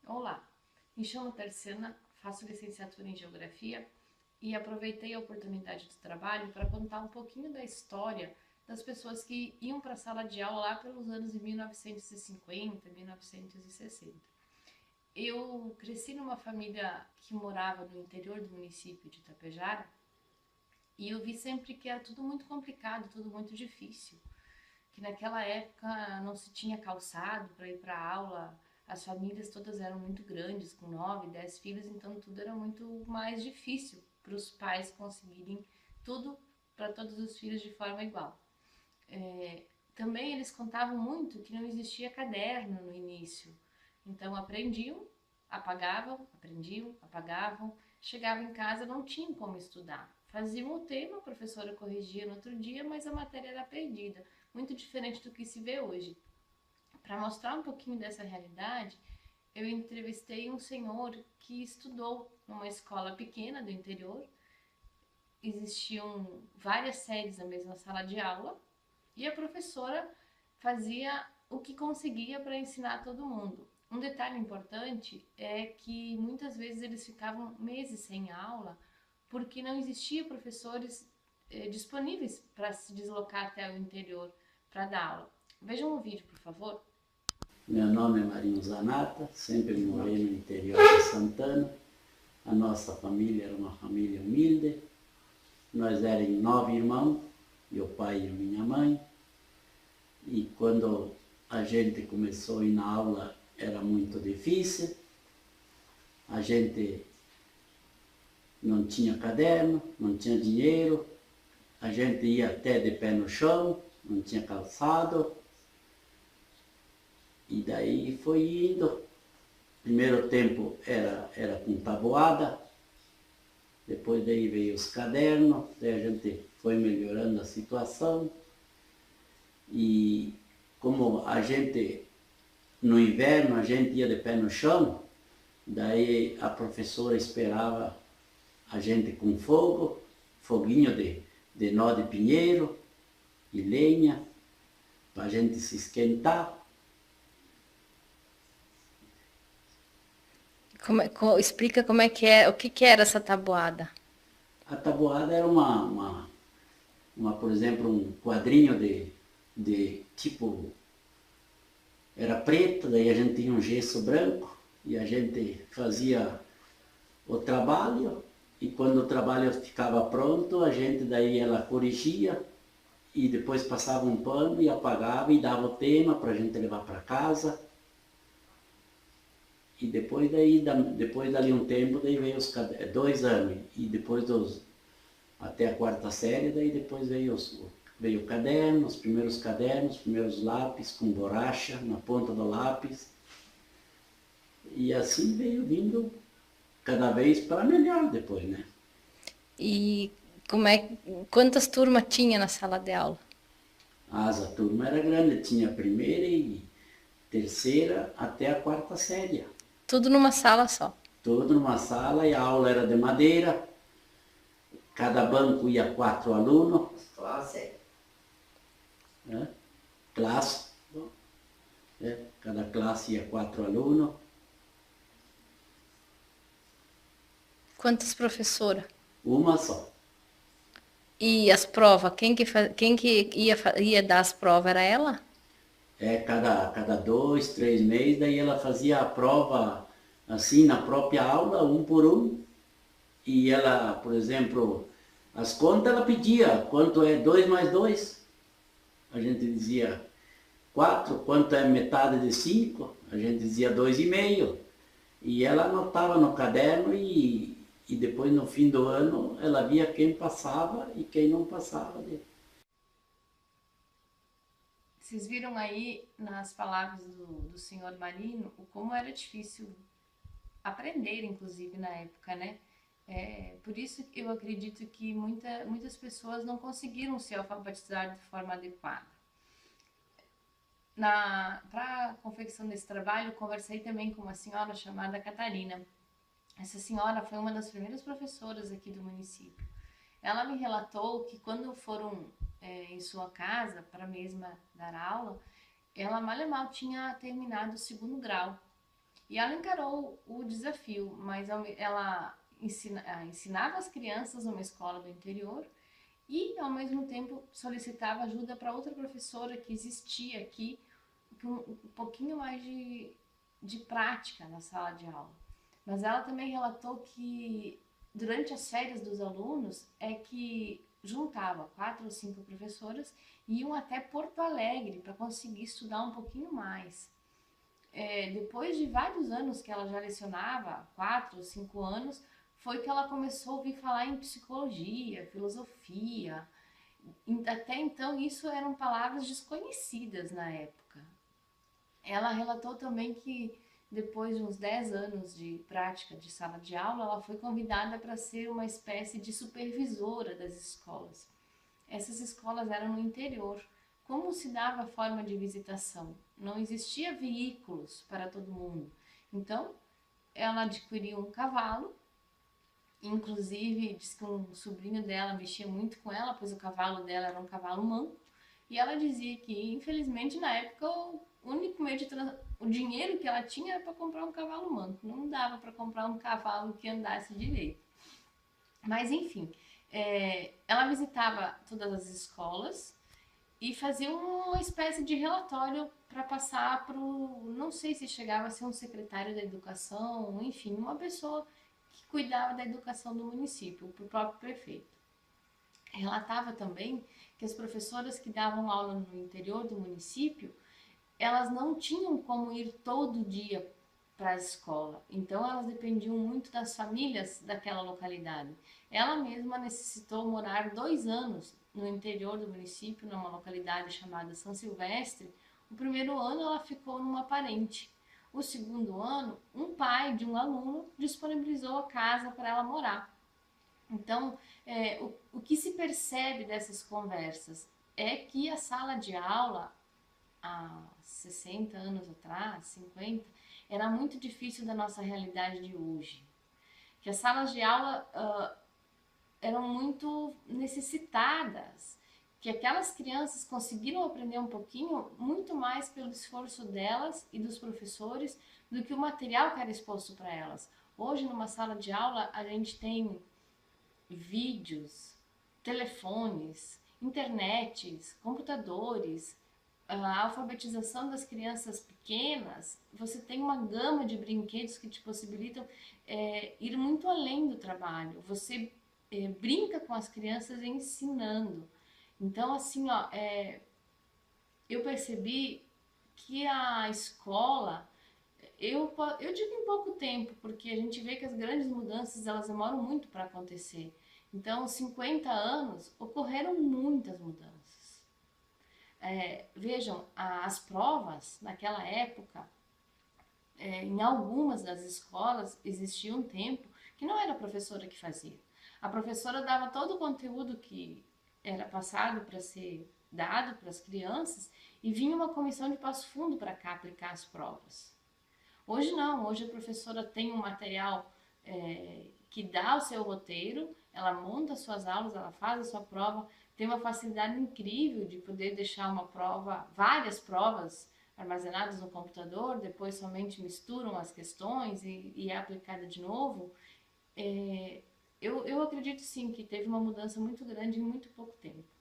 Olá, me chamo Terciana, faço licenciatura em Geografia e aproveitei a oportunidade do trabalho para contar um pouquinho da história das pessoas que iam para a sala de aula lá pelos anos de 1950, 1960. Eu cresci numa família que morava no interior do município de Itapejara e eu vi sempre que era tudo muito complicado, tudo muito difícil, que naquela época não se tinha calçado para ir para a aula, as famílias todas eram muito grandes, com 9, 10 filhos, então tudo era muito mais difícil para os pais conseguirem tudo para todos os filhos de forma igual. Também eles contavam muito que não existia caderno no início, então aprendiam, apagavam, chegavam em casa não tinham como estudar. Faziam o tema, a professora corrigia no outro dia, mas a matéria era perdida, muito diferente do que se vê hoje. Para mostrar um pouquinho dessa realidade, eu entrevistei um senhor que estudou numa escola pequena do interior. Existiam várias séries na mesma sala de aula e a professora fazia o que conseguia para ensinar todo mundo. Um detalhe importante é que muitas vezes eles ficavam meses sem aula porque não existiam professores disponíveis para se deslocar até o interior para dar aula. Vejam o vídeo, por favor. Meu nome é Marinho Zanata, sempre morei no interior de Santana. A nossa família era uma família humilde. Nós éramos 9 irmãos, meu pai e minha mãe. E quando a gente começou a ir na aula era muito difícil. A gente não tinha caderno, não tinha dinheiro. A gente ia até de pé no chão, não tinha calçado. E daí foi indo. Primeiro tempo era com tabuada, depois daí veio os cadernos, daí a gente foi melhorando a situação. E como a gente, no inverno, a gente ia de pé no chão, daí a professora esperava a gente com fogo, foguinho de nó de pinheiro e lenha, para a gente se esquentar. Explica como é que é, o que que era essa tabuada. A tabuada era por exemplo, um quadrinho de tipo, era preto, daí a gente tinha um gesso branco e a gente fazia o trabalho e quando o trabalho ficava pronto, a gente daí ela corrigia e depois passava um pano e apagava e dava o tema para a gente levar para casa. E depois dali um tempo, daí veio os 2 anos, e depois até a quarta série, daí depois veio o caderno, os primeiros lápis com borracha na ponta do lápis. E assim veio vindo cada vez para melhor depois, né? E quantas turmas tinha na sala de aula? A turma era grande, tinha a primeira e terceira até a quarta série. Tudo numa sala só. Tudo numa sala e a aula era de madeira. Cada banco ia 4 alunos. Classe. Né? Classe. Cada classe ia 4 alunos. Quantas professoras? Uma só. E as provas, quem que ia dar as provas? Era ela? Cada 2, 3 meses, daí ela fazia a prova assim na própria aula, um por um. E ela, por exemplo, as contas ela pedia, quanto é 2 mais 2? A gente dizia 4, quanto é metade de 5? A gente dizia 2,5. E ela anotava no caderno e depois no fim do ano ela via quem passava e quem não passava. Vocês viram aí nas palavras do senhor Marino o como era difícil aprender, inclusive, na época, né? Por isso eu acredito que muitas pessoas não conseguiram se alfabetizar de forma adequada. Para a confecção desse trabalho, conversei também com uma senhora chamada Catarina. Essa senhora foi uma das primeiras professoras aqui do município. Ela me relatou que quando foram em sua casa para mesma dar aula, ela mal e mal tinha terminado o segundo grau. E ela encarou o desafio, mas ela ensinava as crianças numa escola do interior e, ao mesmo tempo, solicitava ajuda para outra professora que existia aqui, com um pouquinho mais de prática na sala de aula. Mas ela também relatou que, durante as férias dos alunos, é que juntava 4 ou 5 professoras e iam até Porto Alegre para conseguir estudar um pouquinho mais. Depois de vários anos que ela já lecionava, 4 ou 5 anos, foi que ela começou a ouvir falar em psicologia, filosofia. Até então, isso eram palavras desconhecidas na época. Ela relatou também que, depois de uns 10 anos de prática de sala de aula, ela foi convidada para ser uma espécie de supervisora das escolas. Essas escolas eram no interior. Como se dava a forma de visitação? Não existia veículos para todo mundo. Então, ela adquiriu um cavalo, inclusive diz que um sobrinho dela mexia muito com ela, pois o cavalo dela era um cavalo manco, e ela dizia que, infelizmente, na época, o único meio de o dinheiro que ela tinha era para comprar um cavalo manco, não dava para comprar um cavalo que andasse direito. Mas, enfim, ela visitava todas as escolas e fazia uma espécie de relatório para passar para o. Não sei se chegava a ser um secretário da educação, enfim, uma pessoa que cuidava da educação do município, para o próprio prefeito. Relatava também que as professoras que davam aula no interior do município, elas não tinham como ir todo dia para a escola. Então elas dependiam muito das famílias daquela localidade. Ela mesma necessitou morar 2 anos no interior do município, numa localidade chamada São Silvestre. O primeiro ano ela ficou numa parente. O segundo ano, um pai de um aluno disponibilizou a casa para ela morar. Então, o que se percebe dessas conversas é que a sala de aula, há 60 anos atrás, 50, era muito difícil da nossa realidade de hoje. Que as salas de aula eram muito necessitadas, que aquelas crianças conseguiram aprender um pouquinho, muito mais pelo esforço delas e dos professores, do que o material que era exposto para elas. Hoje, numa sala de aula, a gente tem vídeos, telefones, internets, computadores, a alfabetização das crianças pequenas. Você tem uma gama de brinquedos que te possibilitam ir muito além do trabalho. Você brinca com as crianças ensinando. Então, assim, ó, eu percebi que a escola, eu digo em pouco tempo, porque a gente vê que as grandes mudanças elas demoram muito para acontecer. Então, 50 anos, ocorreram muitas mudanças. Vejam, as provas naquela época, em algumas das escolas, existia um tempo que não era a professora que fazia. A professora dava todo o conteúdo que era passado para ser dado para as crianças e vinha uma comissão de Passo Fundo para cá aplicar as provas. Hoje não, hoje a professora tem um material que dá o seu roteiro, ela monta as suas aulas, ela faz a sua prova, tem uma facilidade incrível de poder deixar uma prova, várias provas armazenadas no computador, depois somente misturam as questões e é aplicada de novo. Eu acredito sim que teve uma mudança muito grande em muito pouco tempo.